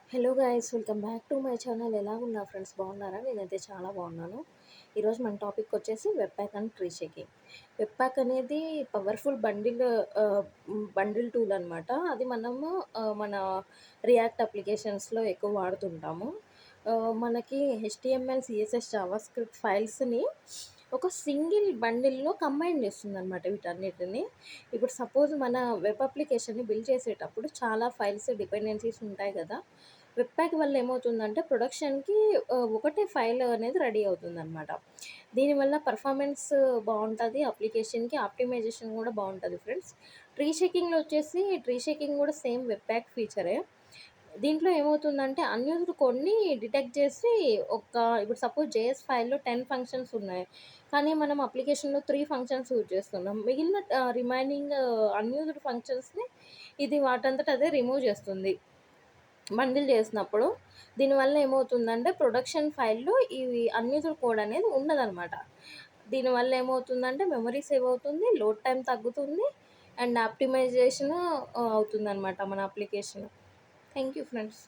Hello guys, welcome back to my channel. ఎలా ఉన్నా friends, బాగున్నారా? నేనైతే చాలా బాగున్నాను. ఈరోజు మన టాపిక్ వచ్చేసి web pack and tree shaking. Web pack అనేది పవర్ఫుల్ బండిల్ టూల్ అనమాట. అది మనము మన రియాక్ట్ అప్లికేషన్స్లో ఎక్కువ వాడుతుంటాము. మనకి హెచ్టిఎంఎల్, సిఎస్ఎస్, జావా స్క్రిప్ట్ ఫైల్స్ని ఒక సింగిల్ బండిల్లో కంబైన్ చేస్తుంది అనమాట వీటన్నిటిని. ఇప్పుడు సపోజ్ మన వెబ్ అప్లికేషన్ని బిల్డ్ చేసేటప్పుడు చాలా ఫైల్స్ డిపెండెన్సీస్ ఉంటాయి కదా. వెబ్ ప్యాక్ వల్ల ఏమవుతుందంటే ప్రొడక్షన్‌కి ఒకటే ఫైల్ అనేది రెడీ అవుతుందనమాట. దీనివల్ల పర్ఫార్మెన్స్ బావుంటది. అప్లికేషన్‌కి ఆప్టిమైజేషన్ గూడా బావుంటది ఫ్రెండ్స్. ట్రీ షేకింగ్ గూడా సేమ్ వెబ్ ప్యాక్ ఫీచరే. దీంట్లో ఏమవుతుందంటే అన్‌యూజ్డ్ కోడ్‌ని డిటెక్ట్ చేసి ఇప్పుడు సపోజ్ జేఎస్ ఫైల్‌లో 10 ఫంక్షన్స్ ఉన్నాయి. కానీ మనం అప్లికేషన్‌లో 3 ఫంక్షన్స్ యూజ్ చేస్తున్నాం. మిగిలిన రిమైనింగ్ అన్‌యూజ్డ్ ఫంక్షన్స్‌ని ఇది వాటంతట అదే రిమూవ్ చేస్తుంది బండిల్ చేసినప్పుడు. దీనివల్ల ఏమవుతుందంటే ప్రొడక్షన్ ఫైల్‌లో ఇవి అన్‌యూజ్డ్ కోడ్ అనేది ఉండదనమాట. దీనివల్ల ఏమవుతుందంటే మెమరీ సేవ్ అవుతుంది, లోడ్ టైమ్ తగ్గుతుంది అండ్ ఆప్టిమైజేషన్ అవుతుందనమాట మన అప్లికేషన్. Thank you friends.